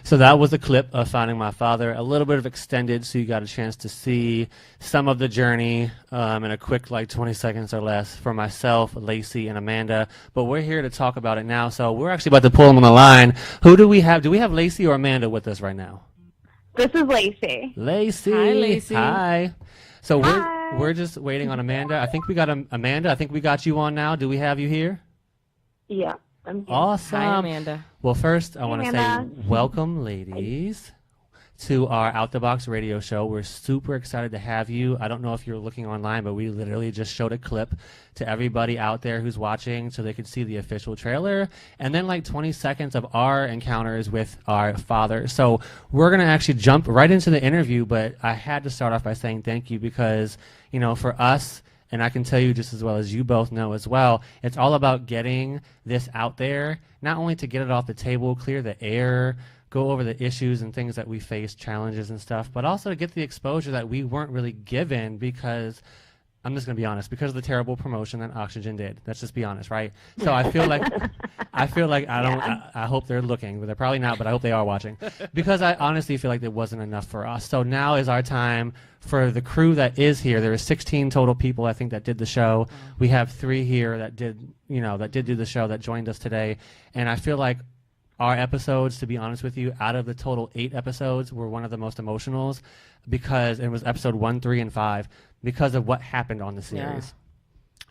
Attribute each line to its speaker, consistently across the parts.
Speaker 1: So that was a clip of Finding My Father, a little bit of extended, so you got a chance to see some of the journey in a quick, like 20 seconds or less for myself, Lacey, and Amanda. But we're here to talk about it now, so we're actually about to pull them on the line. Who do we have? Do we have Lacey or Amanda with us right now?
Speaker 2: This is Lacey.
Speaker 1: Lacey.
Speaker 3: Hi, Lacey.
Speaker 1: Hi. So
Speaker 2: Hi.
Speaker 1: we're just waiting on Amanda. I think we got Amanda. I think we got you on now. Do we have you here?
Speaker 2: Yeah, I'm here.
Speaker 1: Awesome.
Speaker 3: Hi, Amanda.
Speaker 1: Well, first, I want to say
Speaker 2: Amanda.
Speaker 1: welcome, ladies, to our Out the Box radio show. We're super excited to have you. I don't know if you're looking online, but we literally just showed a clip to everybody out there who's watching so they could see the official trailer, and then like 20 seconds of our encounters with our father. So we're going to actually jump right into the interview, but I had to start off by saying thank you because, you know, for us, and I can tell you just as well as you both know as well, it's all about getting this out there, not only to get it off the table, clear the air, go over the issues and things that we face, challenges and stuff, but also to get the exposure that we weren't really given because, I'm just going to be honest, because of the terrible promotion that Oxygen did. Let's just be honest, right? So I feel like, I hope they're looking, but they're probably not, but I hope they are watching. Because I honestly feel like it wasn't enough for us. So now is our time for the crew that is here. There are 16 total people, I think, that did the show. We have 3 here that did do the show, that joined us today. And I feel like our episodes, to be honest with you, out of the total 8 episodes, were one of the most emotionals because it was episode 1, 3, and 5 because of what happened on the series.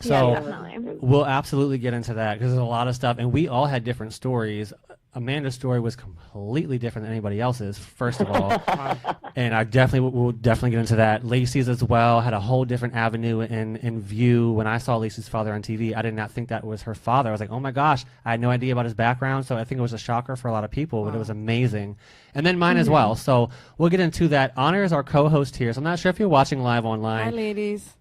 Speaker 1: So
Speaker 2: definitely.
Speaker 1: we'll absolutely get into that because there's a lot of stuff, and we all had different stories. Amanda's story was completely different than anybody else's, first of all, and we'll definitely get into that. Lacey's as well had a whole different avenue in view. When I saw Lacey's father on TV, I did not think that was her father. I was like, oh my gosh, I had no idea about his background, so I think it was a shocker for a lot of people, but it was amazing. And then mine as well, so we'll get into that. Honor is our co-host here, so I'm not sure if you're watching live online.
Speaker 3: Hi, ladies.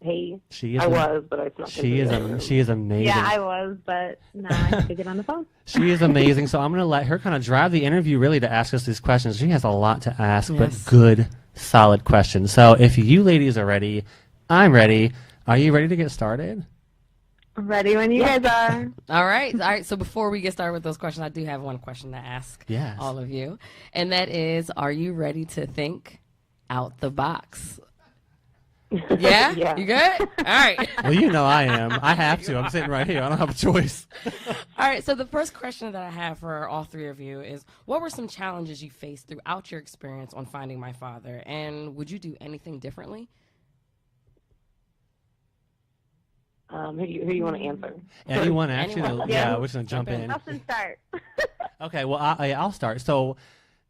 Speaker 2: Hey,
Speaker 1: She
Speaker 2: I was, but I snuck
Speaker 1: she is amazing.
Speaker 2: Yeah, I was, but now I have to get on the phone.
Speaker 1: She is amazing. So I'm going to let her kind of drive the interview really to ask us these questions. She has a lot to ask, but good, solid questions. So if you ladies are ready, I'm ready. Are you ready to get started?
Speaker 2: Ready when you guys are.
Speaker 3: All right. So before we get started with those questions, I do have one question to ask all of you. And that is, are you ready to think out the box? Yeah?
Speaker 2: Yeah.
Speaker 3: You good? All right.
Speaker 1: Well, you know I am. I have to. I'm sitting right here. I don't have a choice.
Speaker 3: All right. So the first question that I have for all 3 of you is, what were some challenges you faced throughout your experience on Finding My Father? And would you do anything differently?
Speaker 2: Who you want to answer?
Speaker 1: Anyone, actually?
Speaker 3: Anyone.
Speaker 1: Yeah, we're just going to jump in.
Speaker 2: Justin, start.
Speaker 1: Okay, well, I'll start. So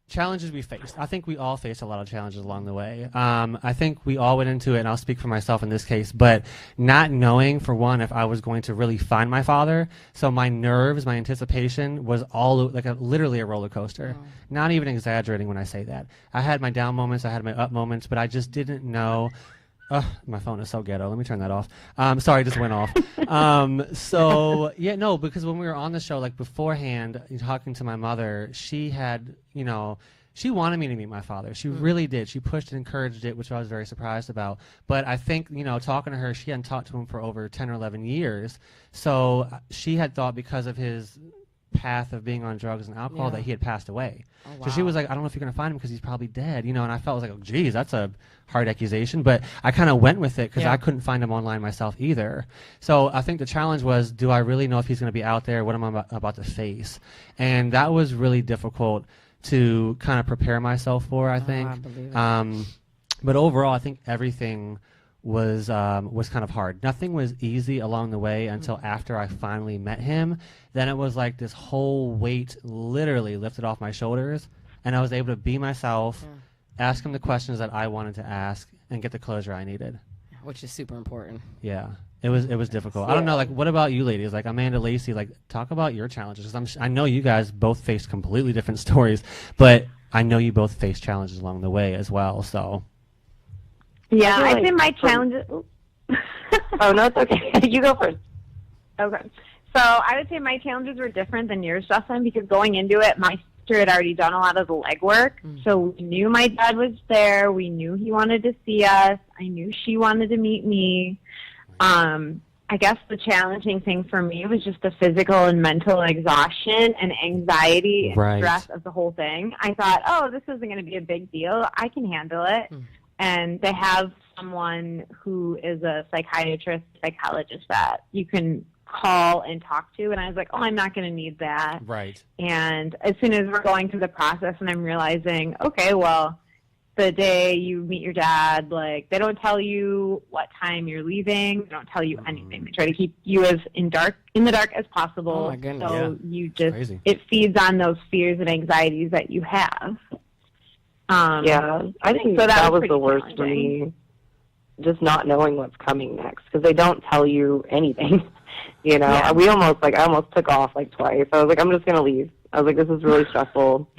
Speaker 1: challenges we faced. I think we all faced a lot of challenges along the way. I think we all went into it, and I'll speak for myself in this case, but not knowing, for one, if I was going to really find my father. So my nerves, my anticipation was all like literally a roller coaster. Oh. Not even exaggerating when I say that. I had my down moments, I had my up moments, but I just didn't know. My phone is so ghetto. Let me turn that off. Sorry, it just went off. Because when we were on the show, like beforehand, talking to my mother, she had, she wanted me to meet my father. She really did. She pushed and encouraged it, which I was very surprised about. But I think, talking to her, she hadn't talked to him for over 10 or 11 years. So she had thought because of his path of being on drugs and alcohol that he had passed away. Oh, wow. So she was like, I don't know if you're going to find him because he's probably dead, and I felt like, oh, geez, that's a hard accusation, but I kind of went with it because I couldn't find him online myself either. So I think the challenge was, do I really know if he's going to be out there? What am I about to face? And that was really difficult to kind of prepare myself for, I think. I believe it. But overall, I think everything was kind of hard. Nothing was easy along the way until after I finally met him. Then it was like this whole weight literally lifted off my shoulders, and I was able to be myself, ask him the questions that I wanted to ask, and get the closure I needed.
Speaker 3: Which is super important.
Speaker 1: Yeah. It was difficult. I don't know, like, what about you ladies? Like, Amanda, Lacey, like, talk about your challenges. 'Cause I know you guys both faced completely different stories, but I know you both faced challenges along the way as well, so.
Speaker 2: Yeah, I'd say my challenges... Oh, no, it's okay. You go first. Okay. So I would say my challenges were different than yours, Justin, because going into it, my sister had already done a lot of the legwork. So we knew my dad was there. We knew he wanted to see us. I knew she wanted to meet me. I guess the challenging thing for me was just the physical and mental exhaustion and anxiety and stress of the whole thing. I thought, oh, this isn't going to be a big deal. I can handle it. And they have someone who is a psychiatrist, psychologist that you can call and talk to. And I was like, oh, I'm not going to need that.
Speaker 1: Right.
Speaker 2: And as soon as we're going through the process and I'm realizing, okay, well, the day you meet your dad, like, they don't tell you what time you're leaving. They don't tell you anything. They try to keep you as in the dark as possible.
Speaker 3: Oh my goodness.
Speaker 2: So you just, it feeds on those fears and anxieties that you have.
Speaker 4: I think so that was the worst for me, just not knowing what's coming next, because they don't tell you anything. You know, I almost took off like twice. I was like, I'm just going to leave. I was like, this is really stressful.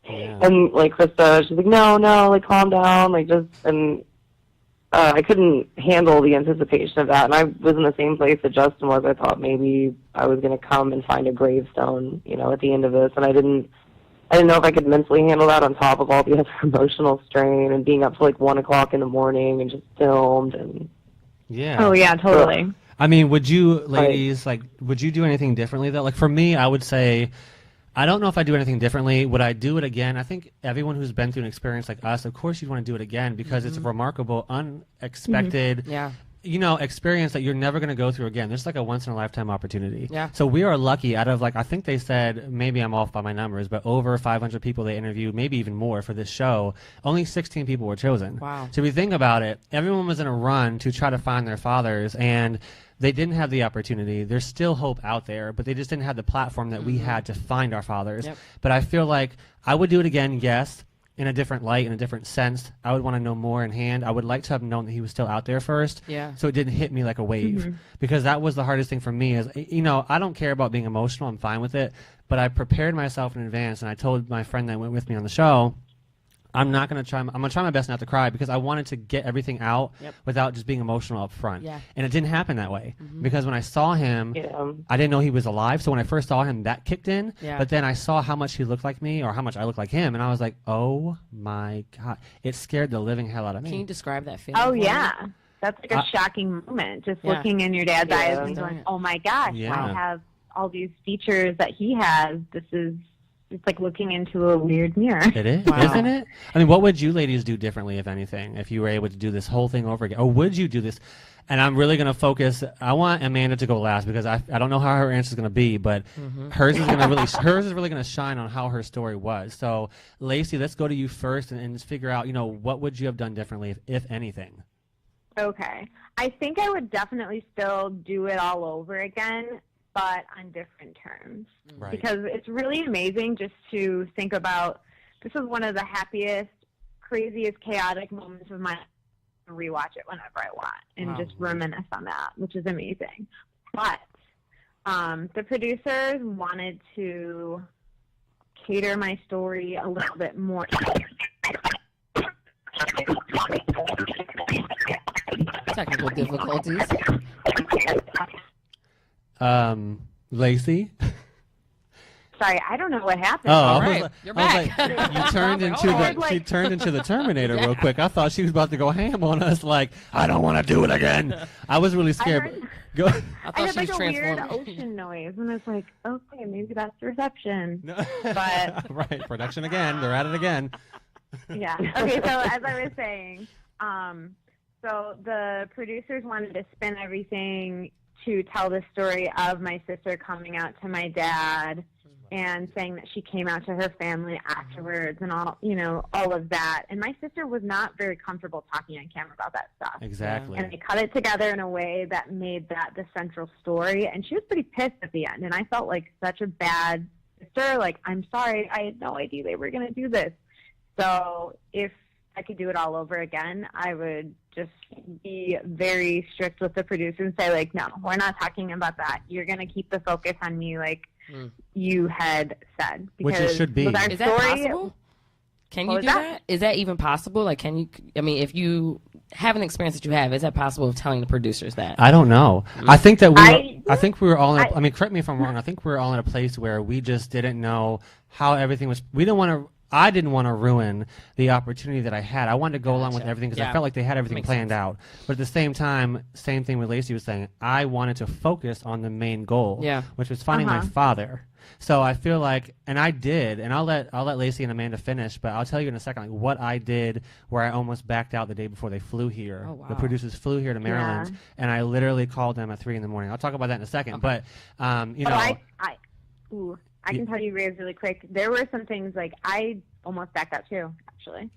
Speaker 4: And like Krista, she's like, no, like calm down, like just, and I couldn't handle the anticipation of that. And I was in the same place that Justin was. I thought maybe I was going to come and find a gravestone, you know, at the end of this, and I didn't know if I could mentally handle that on top of all the other emotional strain and being up till like 1 o'clock in the morning and just filmed and.
Speaker 1: Yeah.
Speaker 2: Oh yeah, totally.
Speaker 1: I mean, would you ladies would you do anything differently though? Like for me, I would say, I don't know if I do anything differently. Would I do it again? I think everyone who's been through an experience like us, of course you'd want to do it again because it's a remarkable, unexpected, you know, experience that you're never going to go through again. There's like a once-in-a-lifetime opportunity. Yeah. So we are lucky out of like, I think they said, maybe I'm off by my numbers, but over 500 people they interviewed, maybe even more for this show, only 16 people were chosen.
Speaker 3: Wow.
Speaker 1: So if you think about it, everyone was in a run to try to find their fathers, and they didn't have the opportunity. There's still hope out there, but they just didn't have the platform that we had to find our fathers. Yep. But I feel like I would do it again, yes, in a different light, in a different sense. I would want to know more in hand. I would like to have known that he was still out there first, so it didn't hit me like a wave. Because that was the hardest thing for me is, you know, I don't care about being emotional. I'm fine with it. But I prepared myself in advance, and I told my friend that went with me on the show, I'm going to try my best not to cry because I wanted to get everything out without just being emotional up front. Yeah. And it didn't happen that way because when I saw him, I didn't know he was alive. So when I first saw him, that kicked in. Yeah. But then I saw how much he looked like me or how much I looked like him. And I was like, oh my God. It scared the living hell out of me.
Speaker 3: Can you describe that feeling?
Speaker 2: Oh, yeah. That's like a shocking moment. Just looking in your dad's eyes and going, oh my gosh, I have all these features that he has. This is... It's like looking into a weird mirror.
Speaker 1: It is, isn't it? I mean, what would you ladies do differently, if anything, if you were able to do this whole thing over again? Or would you do this? And I'm really going to focus. I want Amanda to go last because I don't know how her answer is going to be, but hers is really going to shine on how her story was. So, Lacey, let's go to you first and just figure out, you know, what would you have done differently, if anything?
Speaker 2: Okay. I think I would definitely still do it all over again, but on different terms. Right. Because it's really amazing just to think about, this is one of the happiest, craziest, chaotic moments of my life. Rewatch it whenever I want and just reminisce on that, which is amazing. But the producers wanted to cater my story a little bit more.
Speaker 3: Technical difficulties.
Speaker 1: Lacey?
Speaker 2: Sorry, I don't know what happened.
Speaker 1: Oh,
Speaker 3: all right. You're back.
Speaker 1: She turned into the Terminator real quick. I thought she was about to go ham on us like, I don't want to do it again. I was really scared.
Speaker 2: I heard like a weird ocean noise, and I was like, okay, maybe that's the reception. But
Speaker 1: right, production again. They're at it again.
Speaker 2: Yeah. Okay, so as I was saying, so the producers wanted to spin everything to tell the story of my sister coming out to my dad and saying that she came out to her family afterwards and all, you know, all of that. And my sister was not very comfortable talking on camera about that stuff.
Speaker 1: Exactly.
Speaker 2: And they cut it together in a way that made that the central story. And she was pretty pissed at the end. And I felt like such a bad sister. Like, I'm sorry, I had no idea they were going to do this. So if I could do it all over again, I would just be very strict with the producers and say, like, no, we're not talking about that. You're going to keep the focus on me, like you had said.
Speaker 1: Which it should be.
Speaker 3: Is that possible? Can you do that? Is that even possible? Like, can you, I mean, if you have an experience that you have, is that possible of telling the producers that?
Speaker 1: I don't know. I think that I think we were all in I mean, correct me if I'm wrong. I think we were all in a place where we just didn't know how everything was. We didn't want to I didn't want to ruin the opportunity that I had. I wanted to go along with everything because I felt like they had everything planned out. But at the same time, same thing with Lacey was saying, I wanted to focus on the main goal, which was finding my father. So I feel like, and I did, and I'll let Lacey and Amanda finish, but I'll tell you in a second like what I did where I almost backed out the day before they flew here.
Speaker 3: Oh, wow.
Speaker 1: The producers flew here to Maryland, and I literally called them at 3 a.m. I'll talk about that in a second. But you know,
Speaker 2: I can tell you guys really quick. There were some things like I almost backed out too, actually.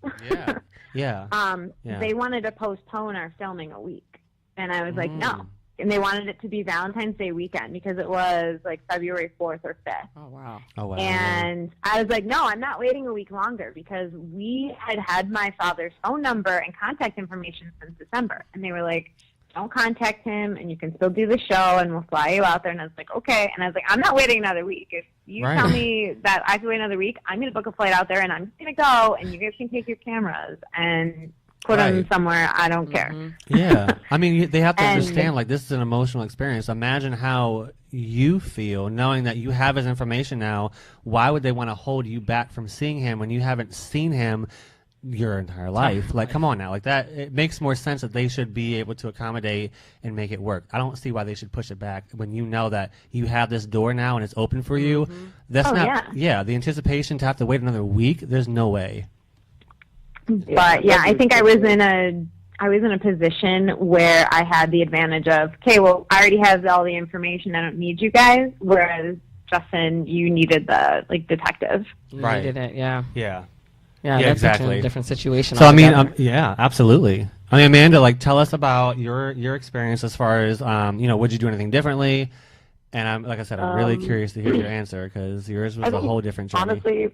Speaker 2: They wanted to postpone our filming a week, and I was like, no. And they wanted it to be Valentine's Day weekend because it was like February 4th or 5th.
Speaker 3: Oh, wow.
Speaker 2: And I was like, no, I'm not waiting a week longer because we had my father's phone number and contact information since December. And they were like, don't contact him and you can still do the show and we'll fly you out there. And I was like, okay. And I was like, I'm not waiting another week. If you tell me that I can wait another week, I'm going to book a flight out there and I'm just going to go and you guys can take your cameras and put them somewhere. I don't care.
Speaker 1: Yeah. I mean, they have to understand, like, this is an emotional experience. Imagine how you feel knowing that you have his information now. Why would they want to hold you back from seeing him when you haven't seen him your entire life? Like, come on now. Like, that, it makes more sense that they should be able to accommodate and make it work. I don't see why they should push it back when you know that you have this door now and it's open for you. That's the anticipation to have to wait another week, there's no way.
Speaker 2: But I think I was in a position where I had the advantage of, okay, well, I already have all the information. I don't need you guys. Whereas Justin, you needed the detective.
Speaker 3: Right. You needed it. Yeah.
Speaker 1: Yeah.
Speaker 3: Yeah. That's exactly a different situation.
Speaker 1: So altogether. I mean, yeah, absolutely. I mean, Amanda, like, tell us about your experience as far as would you do anything differently? And I'm like I said, I'm really curious to hear your answer because yours was a whole different journey.
Speaker 4: Honestly,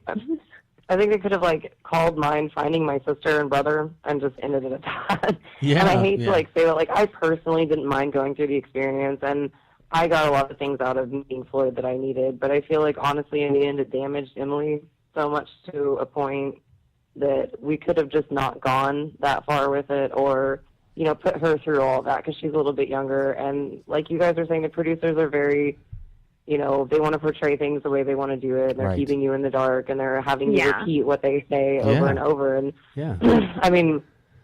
Speaker 4: I think they could have called mine finding my sister and brother and just ended it at that.
Speaker 2: Yeah.
Speaker 4: And I hate to say that I personally didn't mind going through the experience and I got a lot of things out of meeting Floyd that I needed. But I feel like honestly in the end it damaged Emily so much to a point that we could have just not gone that far with it or, put her through all that because she's a little bit younger. And like you guys are saying, the producers are very they want to portray things the way they want to do it. They're keeping you in the dark, and they're having you repeat what they say over and over. And I mean,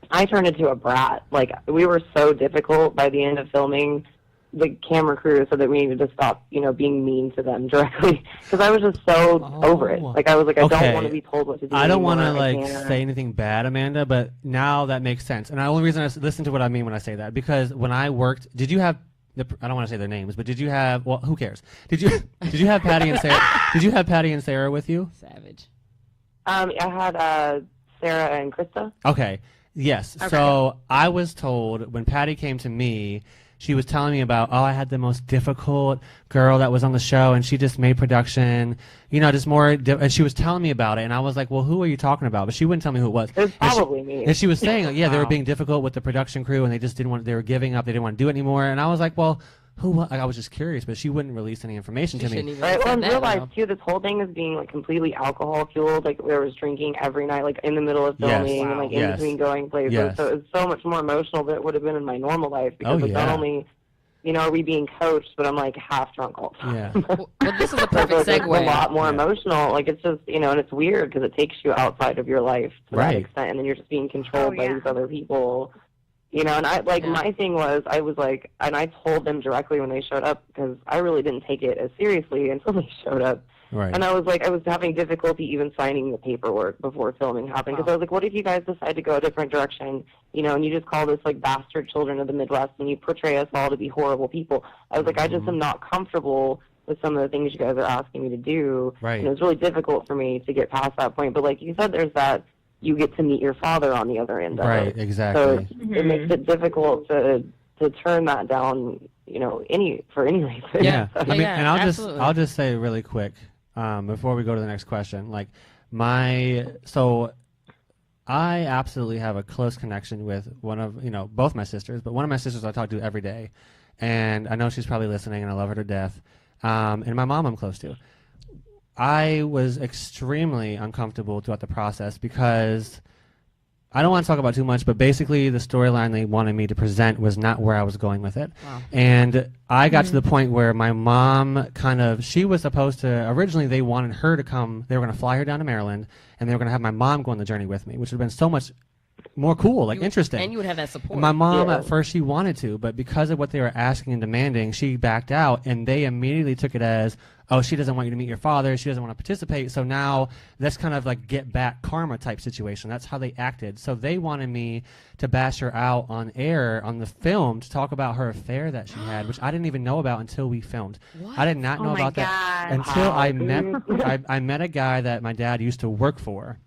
Speaker 4: I turned into a brat. Like, we were so difficult by the end of filming. The camera crew said that we needed to stop, being mean to them directly because I was just so over it. Like, I was like, I don't want to be told what to do.
Speaker 1: I don't want to say anything bad, Amanda, but now that makes sense. And the only reason I listen to what I mean when I say that because when I worked, did you have? I don't want to say their names, but did you have? Well, who cares? Did you have Patty and Sarah? Did you have Patty and Sarah with you?
Speaker 3: Savage.
Speaker 4: I had Sarah and Krista.
Speaker 1: Okay. Yes. Okay. So I was told when Patty came to me, she was telling me about, I had the most difficult girl that was on the show, and she just made production, just more, and she was telling me about it, and I was like, well, who are you talking about? But she wouldn't tell me who it was.
Speaker 4: It was probably me.
Speaker 1: And she was saying, they were being difficult with the production crew, and they just didn't want, they were giving up, they didn't want to do it anymore, and I was like, well, who? I was just curious, but she wouldn't release any information to me.
Speaker 4: Right, well, in real life, too, this whole thing is being, completely alcohol-fueled. There was drinking every night, in the middle of filming, and, in between going places.
Speaker 1: Yes.
Speaker 4: So it's so much more emotional than it would have been in my normal life, because it's not only... are we being coached? But I'm half drunk all the time.
Speaker 1: Yeah.
Speaker 3: Well, this is a perfect segue.
Speaker 4: It's a lot more emotional. It's just, and it's weird because it takes you outside of your life to that extent, and then you're just being controlled by these other people. And I my thing was I was and I told them directly when they showed up because I really didn't take it as seriously until they showed up.
Speaker 1: Right.
Speaker 4: And I was having difficulty even signing the paperwork before filming happened because I was like, what if you guys decide to go a different direction, and you just call this bastard children of the Midwest and you portray us all to be horrible people. I was like, I just am not comfortable with some of the things you guys are asking me to do.
Speaker 1: Right.
Speaker 4: And it was really difficult for me to get past that point. But like you said, there's that you get to meet your father on the other end of it.
Speaker 1: Right, exactly.
Speaker 4: So it makes it difficult to turn that down, for any reason.
Speaker 1: Yeah. I mean, and I'll just say really quick, before we go to the next question, I absolutely have a close connection with one of, both my sisters, but one of my sisters I talk to every day, and I know she's probably listening, and I love her to death, and my mom I'm close to. I was extremely uncomfortable throughout the process because I don't want to talk about too much, but basically the storyline they wanted me to present was not where I was going with it. Wow. And I got to the point where my mom she was supposed to, originally they wanted her to come, they were going to fly her down to Maryland, and they were going to have my mom go on the journey with me, which would have been so much more cool, interesting.
Speaker 3: And you would have that support.
Speaker 1: My mom at first, she wanted to, but because of what they were asking and demanding, she backed out, and they immediately took it as, oh, she doesn't want you to meet your father, she doesn't want to participate, so now that's kind of like get back karma type situation. That's how they acted. So they wanted me to bash her out on air, on the film, to talk about her affair that she had, which I didn't even know about until we filmed.
Speaker 3: What?
Speaker 1: I did not know about that until I met a guy that my dad used to work for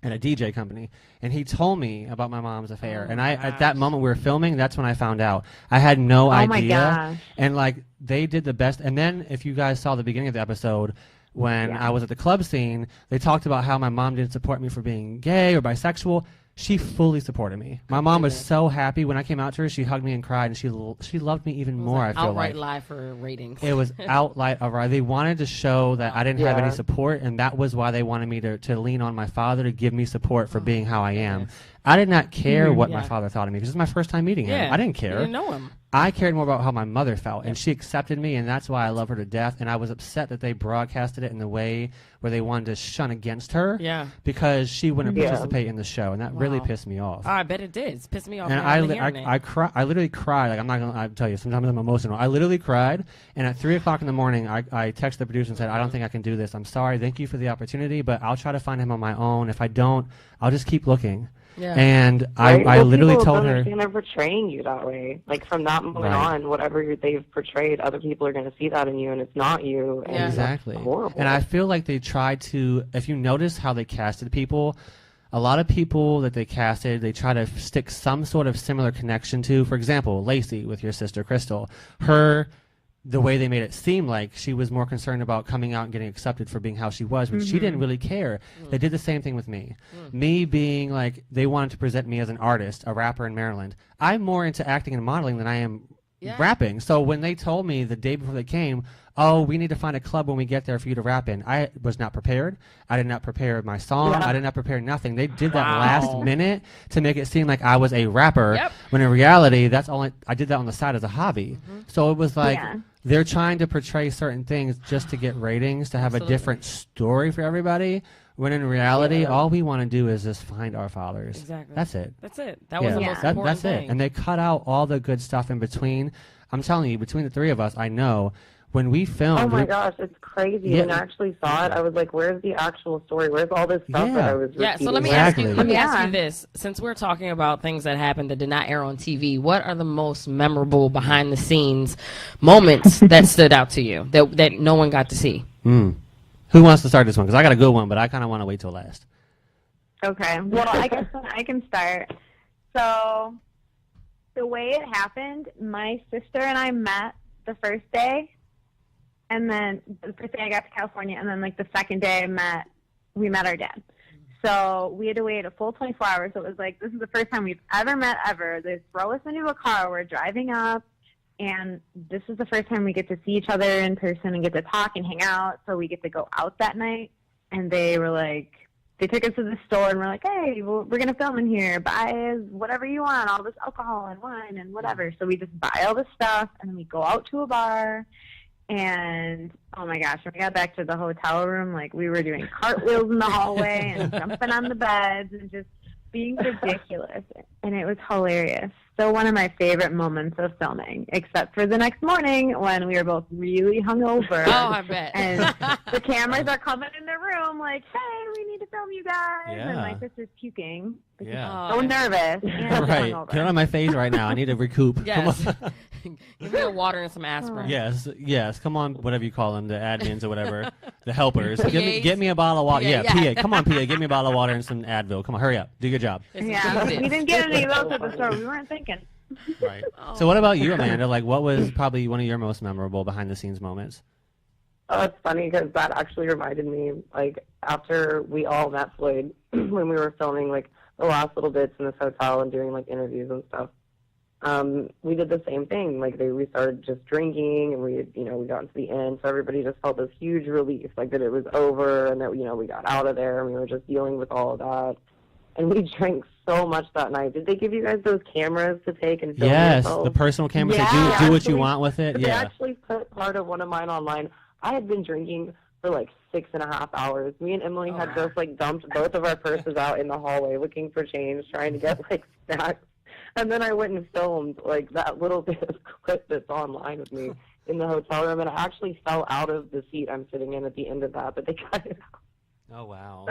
Speaker 1: at a DJ company, and he told me about my mom's affair. And at that moment we were filming, that's when I found out. I had no idea.
Speaker 2: My gosh.
Speaker 1: And they did the best. And then if you guys saw the beginning of the episode, when I was at the club scene, they talked about how my mom didn't support me for being gay or bisexual. She fully supported me. My mom was so happy when I came out to her. She hugged me and cried, and she loved me even more. I feel
Speaker 3: outright lie for ratings.
Speaker 1: It was outright. They wanted to show that I didn't have any support, and that was why they wanted me to lean on my father to give me support for being how I am. I did not care what my father thought of me because it was my first time meeting him. I didn't care.
Speaker 3: You didn't know him.
Speaker 1: I cared more about how my mother felt, and she accepted me, and that's why I love her to death. And I was upset that they broadcasted it in the way where they wanted to shun against her because she wouldn't participate in the show, and that really pissed me off.
Speaker 3: Oh, I bet it did. It's pissed me off.
Speaker 1: And I literally cried. I'm not going to tell you, sometimes I'm emotional. I literally cried, and at 3 o'clock in the morning, I texted the producer and said, I don't think I can do this. I'm sorry. Thank you for the opportunity, but I'll try to find him on my own. If I don't, I'll just keep looking. Yeah. And I literally told her,
Speaker 4: they're portraying you that way. From that moment on, whatever they've portrayed, other people are going to see that in you, and it's not you. And
Speaker 1: exactly.
Speaker 4: That's horrible.
Speaker 1: And I feel like they tried to. If you notice how they casted people, a lot of people that they casted, they try to stick some sort of similar connection to. For example, Lacey with your sister Crystal, the way they made it seem like she was more concerned about coming out and getting accepted for being how she was, but she didn't really care. They did the same thing with me. Me being they wanted to present me as an artist, a rapper in Maryland. I'm more into acting and modeling than I am rapping. So when they told me the day before they came, oh, we need to find a club when we get there for you to rap in, I was not prepared. I did not prepare my song. I did not prepare nothing. They did that last minute to make it seem like I was a rapper, when in reality, I did that on the side as a hobby. So it was they're trying to portray certain things just to get ratings, to have a different story for everybody, when in reality, all we want to do is just find our fathers.
Speaker 3: Exactly.
Speaker 1: That's it.
Speaker 3: That's it. That was the most important thing.
Speaker 1: It. And they cut out all the good stuff in between. I'm telling you, between the three of us, I know when we filmed.
Speaker 4: Oh my gosh, it's crazy. When I actually saw it, I was like, where's the actual story? Where's all this stuff that I was repeating?
Speaker 3: So let me ask you this. Since we're talking about things that happened that did not air on TV, what are the most memorable behind the scenes moments that stood out to you that no one got to see?
Speaker 1: Who wants to start this one? Because I got a good one, but I kind of want to wait till last.
Speaker 2: Okay. Well, I guess I can start. So the way it happened, my sister and I met the first day. And then the first day I got to California, and then the second day we met our dad. So we had to wait a full 24 hours. So it was this is the first time we've ever met ever. They throw us into a car. We're driving up, and this is the first time we get to see each other in person and get to talk and hang out. So we get to go out that night. And they were they took us to the store, and we're like, hey, we're going to film in here. Buy whatever you want, all this alcohol and wine and whatever. So we just buy all this stuff, and then we go out to a bar. And oh my gosh, when we got back to the hotel room, we were doing cartwheels in the hallway and jumping on the beds and just being ridiculous. And it was hilarious. So one of my favorite moments of filming, except for the next morning when we were both really hungover.
Speaker 3: Oh, I bet.
Speaker 2: And the cameras are coming in the room hey, we need to film you guys. Yeah. And my sister's puking because she's so nervous. And
Speaker 1: right.
Speaker 2: hungover.
Speaker 1: Get on my face right now. I need to recoup.
Speaker 3: Yes. Give me a water and some aspirin.
Speaker 1: Yes. Come on, whatever you call them, the admins or whatever, the helpers. Get me a bottle of water. PA. Come on, PA. Give me a bottle of water and some Advil. Come on, hurry up. Do your job.
Speaker 2: We didn't get any of those at the store. We weren't thinking.
Speaker 1: Right. So what about you, Amanda? What was probably one of your most memorable behind-the-scenes moments?
Speaker 4: Oh, it's funny because that actually reminded me, after we all met Floyd, when we were filming, the last little bits in this hotel and doing, interviews and stuff. We did the same thing. We started just drinking, and we got into the end, so everybody just felt this huge relief, that it was over, and that, we got out of there, and we were just dealing with all of that. and we drank so much that night. Did they give you guys those cameras to take and film
Speaker 1: Yes,
Speaker 4: yourselves?
Speaker 1: the personal cameras. Yeah. Do what you want with it.
Speaker 4: They actually put part of one of mine online. I had been drinking for like 6.5 hours. Me and Emily had just like dumped both of our purses out in the hallway looking for change, trying to get like snacks. And then I went and filmed like that little bit of clip that's online with me in the hotel room, and I actually fell out of the seat I'm sitting in at the end of that, but they cut it out.
Speaker 1: Oh, wow.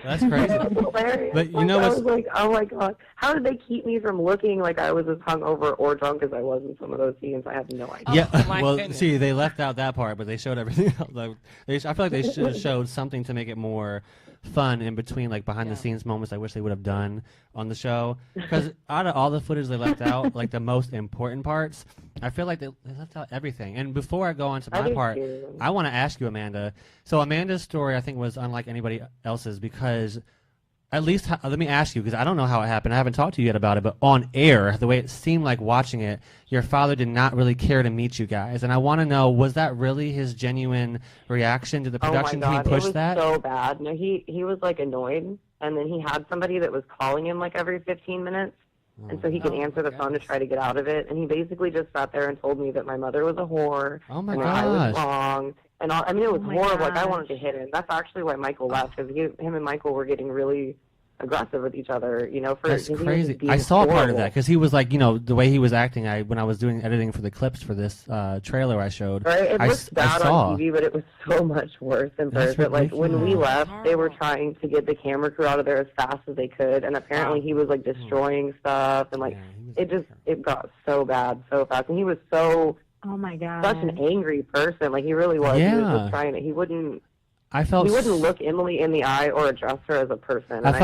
Speaker 1: That's crazy.
Speaker 4: That's hilarious. But
Speaker 1: you know
Speaker 4: I was like, oh my God, how did they keep me from looking like I was as hungover or drunk as I was in some of those scenes? I have no idea.
Speaker 1: Yeah, well, see, they left out that part, but they showed everything else. Like, I feel like they should have showed something to make it more fun in between, like behind the scenes moments I wish they would have done on the show. Because out of all the footage they left out, like the most important parts, I feel like they left out everything. And before I go on to my part, I want to ask you, Amanda. So Amanda's story, I think, was unlike anybody else's because at least, let me ask you, because I don't know how it happened. I haven't talked to you yet about it, but on air, the way it seemed like watching it, your father did not really care to meet you guys. And I want to know, was that really his genuine reaction to the production team push that?
Speaker 4: It was so bad. No, he was like annoyed, and then he had somebody that was calling him like every 15 minutes, and so he could answer the phone to try to get out of it. And he basically just sat there and told me that my mother was a whore,
Speaker 1: and that
Speaker 4: I was wrong. And I mean, it was horrible. Like, I wanted to hit him. That's actually why Michael left, because him and Michael were getting really aggressive with each other, you know.
Speaker 1: That's crazy. I saw part of that because he was like, you know, the way he was acting. When I was doing editing for the clips for this trailer I showed,
Speaker 4: right? It looks bad on TV, but it was so much worse in person. Like when we left, they were trying to get the camera crew out of there as fast as they could, and apparently he was like destroying stuff, and like it got so bad so fast, and he was so.
Speaker 2: Oh my God!
Speaker 4: Such an angry person. Like he really was.
Speaker 1: Yeah.
Speaker 4: He was just trying to. He wouldn't look Emily in the eye or address her as a person.
Speaker 1: I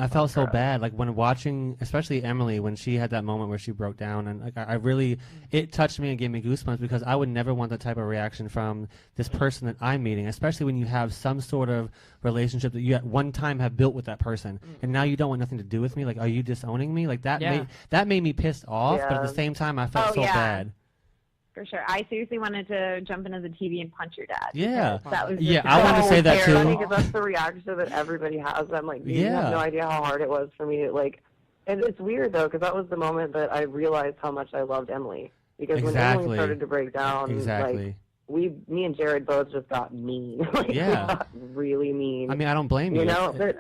Speaker 1: felt so bad. Like when watching, especially Emily, when she had that moment where she broke down, and like I really, it touched me and gave me goosebumps because I would never want that type of reaction from this person that I'm meeting, especially when you have some sort of relationship that you at one time have built with that person, and now you don't want nothing to do with me. Like, are you disowning me? Like that made me pissed off, but at the same time, I felt so bad.
Speaker 2: For sure. I seriously wanted to jump into the TV and punch your dad.
Speaker 1: Yeah.
Speaker 2: That was
Speaker 1: I wanted to say that too.
Speaker 4: Because that's the reaction that everybody has. I'm like, you have no idea how hard it was for me to, like, and it's weird though, because that was the moment that I realized how much I loved Emily. Because when Emily started to break down, like, me and Jared both just got mean. Like, we got really mean.
Speaker 1: I mean, I don't blame you.
Speaker 4: You know, but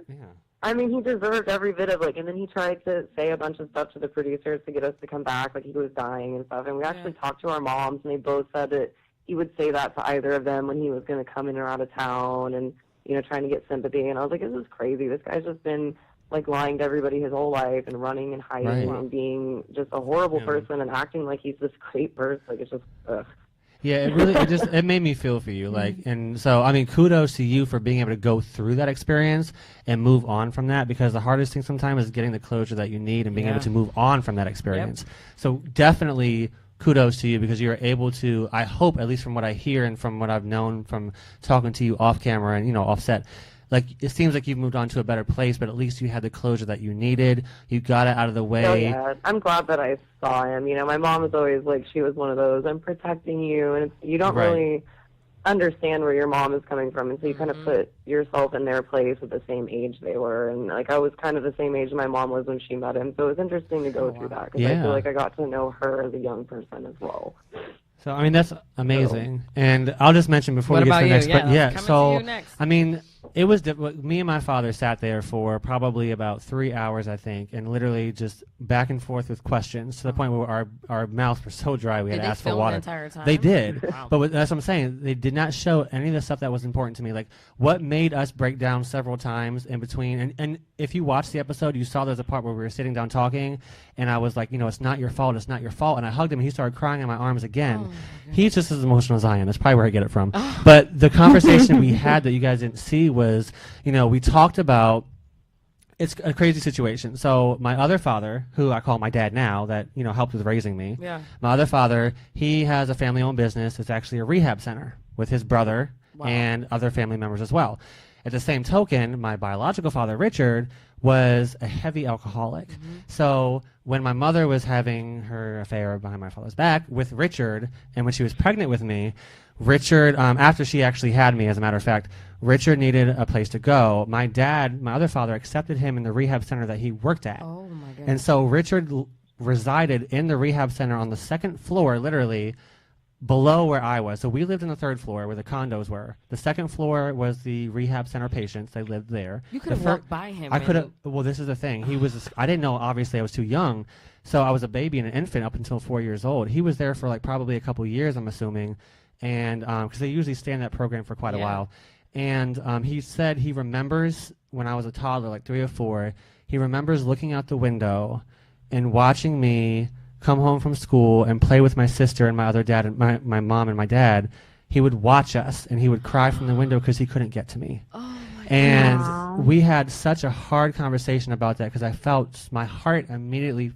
Speaker 4: I mean, he deserved every bit of, like, and then he tried to say a bunch of stuff to the producers to get us to come back, like he was dying and stuff. And we actually talked to our moms, and they both said that he would say that to either of them when he was going to come in or out of town and, you know, trying to get sympathy. And I was like, this is crazy. This guy's just been, like, lying to everybody his whole life and running and hiding and being just a horrible person and acting like he's this great person. Like, it's just, ugh.
Speaker 1: Yeah, it made me feel for you, like, and so I mean, kudos to you for being able to go through that experience and move on from that, because the hardest thing sometimes is getting the closure that you need and being able to move on from that experience. So definitely kudos to you, because you're able to, I hope, at least from what I hear and from what I've known from talking to you off camera and, you know, off set, like, it seems like you've moved on to a better place, but at least you had the closure that you needed. You got it out of the way.
Speaker 4: Oh, yeah. I'm glad that I saw him. You know, my mom was always like, she was one of those, I'm protecting you. And you don't really understand where your mom is coming from. And so you kind of put yourself in their place at the same age they were. And, like, I was kind of the same age my mom was when she met him. So it was interesting to go through that, because I feel like I got to know her as a young person as well.
Speaker 1: So, I mean, that's amazing. And I'll just mention before we get to the next part. So, I mean, it was me and my father sat there for probably about 3 hours, I think, and literally just back and forth with questions to the point where our mouths were so dry we had to ask for water.
Speaker 3: The entire time?
Speaker 1: They did. Wow. But that's what I'm saying. They did not show any of the stuff that was important to me. Like, what made us break down several times in between. And if you watched the episode, you saw there's a part where we were sitting down talking, and I was like, you know, it's not your fault. It's not your fault. And I hugged him, and he started crying in my arms again. He's just as emotional as I am. That's probably where I get it from. But the conversation we had that you guys didn't see was, you know, we talked about, it's a crazy situation. So my other father, who I call my dad now, that, you know, helped with raising me. Yeah. My other father, he has a family-owned business. It's actually a rehab center with his brother and other family members as well. At the same token, my biological father, Richard, was a heavy alcoholic. So when my mother was having her affair behind my father's back with Richard, and when she was pregnant with me, Richard, after she actually had me, as a matter of fact, Richard needed a place to go. My dad, my other father, accepted him in the rehab center that he worked at.
Speaker 3: Oh, my goodness.
Speaker 1: And so Richard resided in the rehab center on the second floor, literally, below where I was. So we lived on the third floor where the condos were. The second floor was the rehab center patients. They lived there.
Speaker 3: You could have walked by him.
Speaker 1: I could have. Well, this is the thing. He was. I didn't know. Obviously, I was too young. So I was a baby and an infant up until 4 years old. He was there for like probably a couple years, I'm assuming, and because they usually stay in that program for quite a while. And he said he remembers when I was a toddler, like 3 or 4. He remembers looking out the window and watching me come home from school and play with my sister and my other dad and my mom and my dad. He would watch us and he would cry from the window because he couldn't get to me. And we had such a hard conversation about that because I felt my heart immediately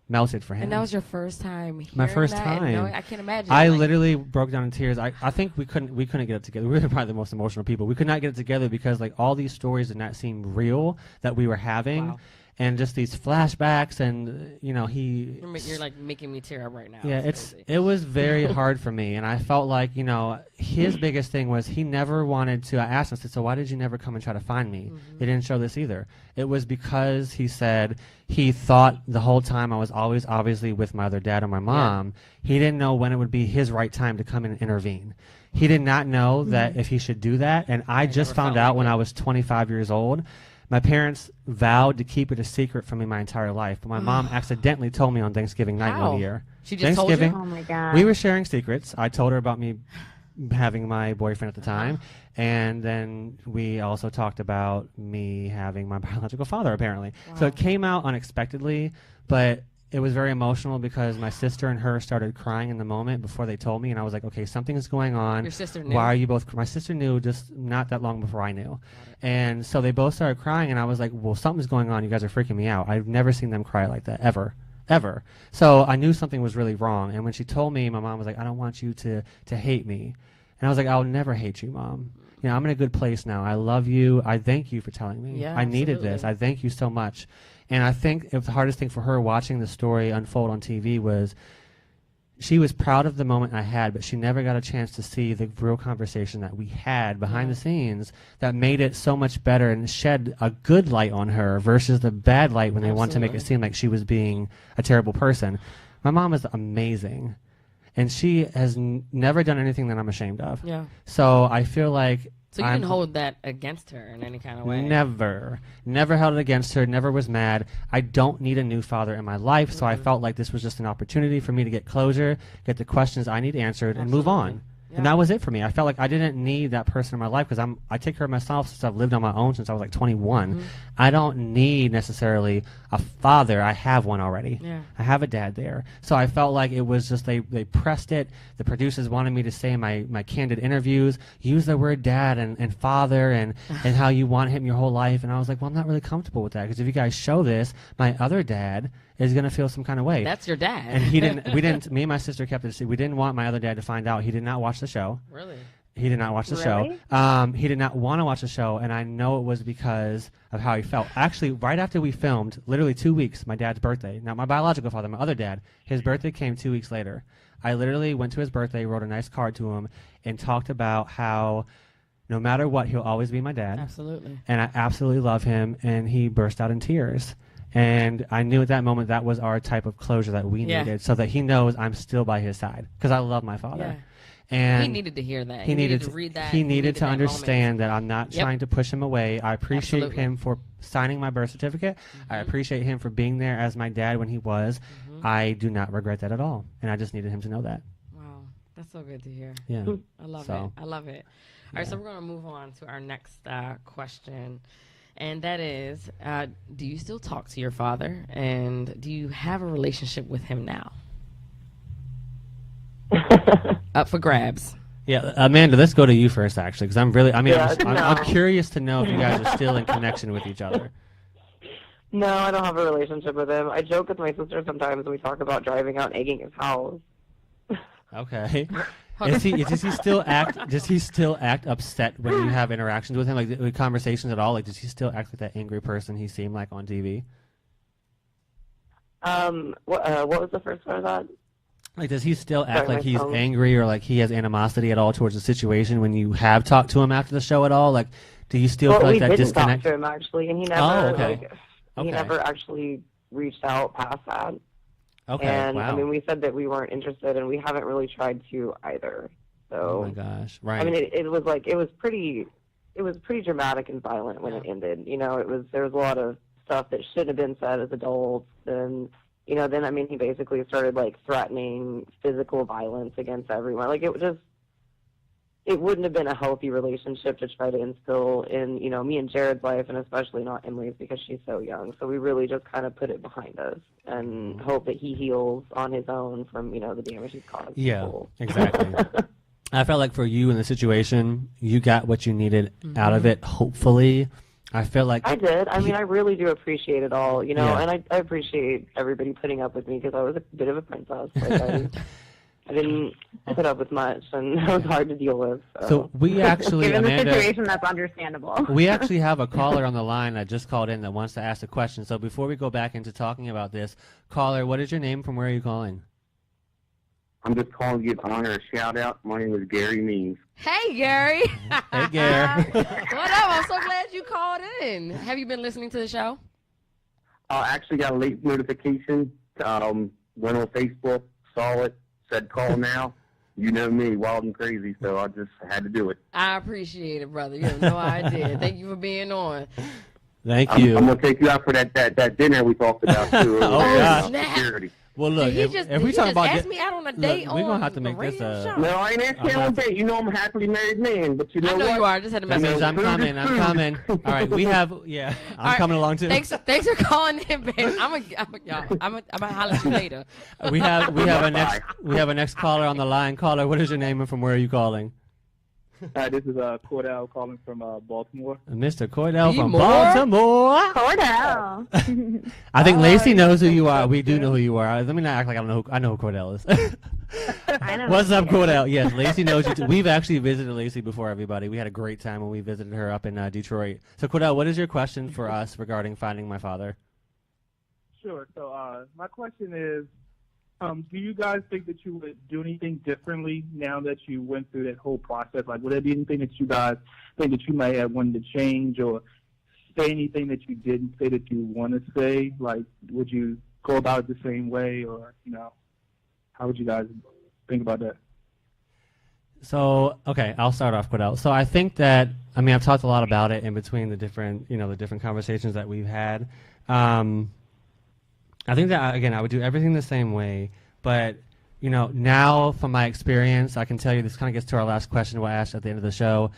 Speaker 1: melted for him.
Speaker 3: And that was your first time hearing
Speaker 1: my first
Speaker 3: that?
Speaker 1: time.
Speaker 3: No, I can't imagine.
Speaker 1: I literally broke down in tears. I think we couldn't get it together. We were probably the most emotional people. We could not get it together because like all these stories did not seem real that we were having.
Speaker 3: Wow.
Speaker 1: And just these flashbacks, and you know,
Speaker 3: you're like making me tear up right now.
Speaker 1: Yeah, it was very hard for me, and I felt like, you know, his biggest thing was he never wanted to. I asked him, I said, so why did you never come and try to find me? They didn't show this either. It was because he said he thought the whole time I was always obviously with my other dad and my mom. He didn't know when it would be his right time to come in and intervene. He did not know that if he should do that, and I just found out when I was 25 years old. My parents vowed to keep it a secret from me my entire life, but my mom accidentally told me on Thanksgiving night one year.
Speaker 3: She just told you?
Speaker 2: Oh my God.
Speaker 1: We were sharing secrets. I told her about me having my boyfriend at the time, and then we also talked about me having my biological father, apparently. So it came out unexpectedly, but it was very emotional because my sister and her started crying in the moment before they told me, and I was like, okay, something is going on.
Speaker 3: Your sister knew?
Speaker 1: Why are you both? My sister knew just not that long before I knew. And so they both started crying, and I was like, well, something's going on. You guys are freaking me out. I've never seen them cry like that, ever. So I knew something was really wrong. And when she told me, my mom was like, I don't want you to hate me. And I was like, I'll never hate you, Mom. You know, I'm in a good place now. I love you. I thank you for telling me.
Speaker 3: Yeah,
Speaker 1: I needed
Speaker 3: absolutely.
Speaker 1: this. I thank you so much. And I think the hardest thing for her watching the story unfold on TV was she was proud of the moment I had, but she never got a chance to see the real conversation that we had behind the scenes that made it so much better and shed a good light on her versus the bad light when they want to make it seem like she was being a terrible person. My mom is amazing, and she has never done anything that I'm ashamed of.
Speaker 3: Yeah.
Speaker 1: So I feel like
Speaker 3: So you didn't hold that against her in any kind of way?
Speaker 1: Never held it against her, never was mad. I don't need a new father in my life, so I felt like this was just an opportunity for me to get closure, get the questions I need answered, and move on. Yeah. And that was it for me. I felt like I didn't need that person in my life because I take care of myself since I've lived on my own since I was like 21. I don't need necessarily a father. I have one already.
Speaker 3: Yeah.
Speaker 1: I have a dad there. So I felt like it was just they pressed it. The producers wanted me to say in my candid interviews, use the word dad and father and how you want him your whole life. And I was like, well, I'm not really comfortable with that because if you guys show this, my other dad is going to feel some kind of way.
Speaker 3: That's your dad.
Speaker 1: And me and my sister kept it. We didn't want my other dad to find out. He did not watch the show.
Speaker 3: Really?
Speaker 1: He did not watch the show. He did not want to watch the show, and I know it was because of how he felt. Actually, right after we filmed, literally 2 weeks, my dad's birthday. Not my biological father, my other dad. His birthday came 2 weeks later. I literally went to his birthday, wrote a nice card to him, and talked about how no matter what, he'll always be my dad.
Speaker 3: Absolutely.
Speaker 1: And I absolutely love him, and he burst out in tears. And I knew at that moment that was our type of closure that we needed, so that he knows I'm still by his side because I love my father.
Speaker 3: Yeah.
Speaker 1: And
Speaker 3: he needed to hear that.
Speaker 1: He needed
Speaker 3: to read that.
Speaker 1: He needed to understand
Speaker 3: moment.
Speaker 1: that I'm not trying to push him away. I appreciate
Speaker 3: Absolutely.
Speaker 1: him for signing my birth certificate. I appreciate him for being there as my dad when he was. I do not regret that at all, and I just needed him to know that.
Speaker 3: Wow, that's so good to hear.
Speaker 1: Yeah,
Speaker 3: I love it. I love it. All right, so we're going to move on to our next question. And that is, do you still talk to your father? And do you have a relationship with him now? Up for grabs.
Speaker 1: Yeah, Amanda, let's go to you first, actually, because I'm curious to know if you guys are still in connection with each other.
Speaker 4: No, I don't have a relationship with him. I joke with my sister sometimes when we talk about driving out and egging his house.
Speaker 1: Okay. Does he still act? Does he still act upset when you have interactions with him, like with conversations at all? Like, does he still act like that angry person he seemed like on TV?
Speaker 4: What was the first part of that?
Speaker 1: Like, does he still act like he's angry or like he has animosity at all towards the situation when you have talked to him after the show at all? Like, do you still feel like that disconnect?
Speaker 4: We didn't talk to him actually, and he never
Speaker 1: he
Speaker 4: never actually reached out past that.
Speaker 1: Okay.
Speaker 4: And
Speaker 1: wow.
Speaker 4: I mean, we said that we weren't interested, and we haven't really tried to either. So.
Speaker 1: Oh my gosh! Right.
Speaker 4: I mean, it was pretty dramatic and violent when it ended. You know, there was a lot of stuff that shouldn't have been said as adults, and then I mean, he basically started like threatening physical violence against everyone. Like it wouldn't have been a healthy relationship to try to instill in, me and Jared's life, and especially not Emily's because she's so young. So we really just kind of put it behind us and hope that he heals on his own from, the damage he's caused.
Speaker 1: Yeah, exactly. I felt like for you in the situation, you got what you needed out of it, hopefully. I feel like...
Speaker 4: I did. I mean, I really do appreciate it all, and I appreciate everybody putting up with me because I was a bit of a princess. Like, I didn't put up with much, and it was hard to deal with.
Speaker 1: So we actually,
Speaker 2: given
Speaker 1: Amanda,
Speaker 2: the situation, that's understandable.
Speaker 1: We actually have a caller on the line that just called in that wants to ask a question. So before we go back into talking about this, caller, what is your name? From where are you calling?
Speaker 5: I'm just calling to give Honor a shout out. My name is Gary Means.
Speaker 3: Hey, Gary.
Speaker 1: Hey, Gary.
Speaker 3: What up? I'm so glad you called in. Have you been listening to the show?
Speaker 5: I actually got a late notification. Went on Facebook, saw it, said call now. You know me, wild and crazy, so I just had to do it.
Speaker 3: I appreciate it, brother. You have no idea. Thank you for being on.
Speaker 1: Thank you.
Speaker 5: I'm going to take you out for that dinner we talked about, too.
Speaker 1: Oh, God.
Speaker 5: Security.
Speaker 1: Well, look, if we talk about
Speaker 3: ask me out on a date,
Speaker 1: we're going to have to make this
Speaker 5: No, I ain't asking on a date. You know I'm a happily married man, but you know what?
Speaker 3: I know you are. I just had to mess with
Speaker 1: I'm coming. All right, I'm coming along, too.
Speaker 3: Thanks for calling in, babe. I'm gonna holler at you later.
Speaker 1: We have a next caller on the line. Caller, what is your name and from where are you calling?
Speaker 6: This is Cordell calling from Baltimore.
Speaker 1: Mr. Cordell from Baltimore.
Speaker 2: Cordell.
Speaker 1: I think Lacey knows who you are. We do know who you are. Let me not act like I don't know. I know who Cordell is.
Speaker 2: I know.
Speaker 1: What's up, Cordell? Yes, Lacey knows you too. We've actually visited Lacey before, everybody. We had a great time when we visited her up in Detroit. So, Cordell, what is your question for us regarding finding my father?
Speaker 6: Sure. So my question is, do you guys think that you would do anything differently now that you went through that whole process? Like, would there be anything that you guys think that you may have wanted to change or say anything that you didn't say that you want to say? Like, would you go about it the same way or, how would you guys think about that?
Speaker 1: So, okay, I'll start off, Cordell. So I think that, I've talked a lot about it in between the different conversations that we've had. I think that, again, I would do everything the same way, but, now from my experience, I can tell you this kind of gets to our last question we'll ask at the end of the show.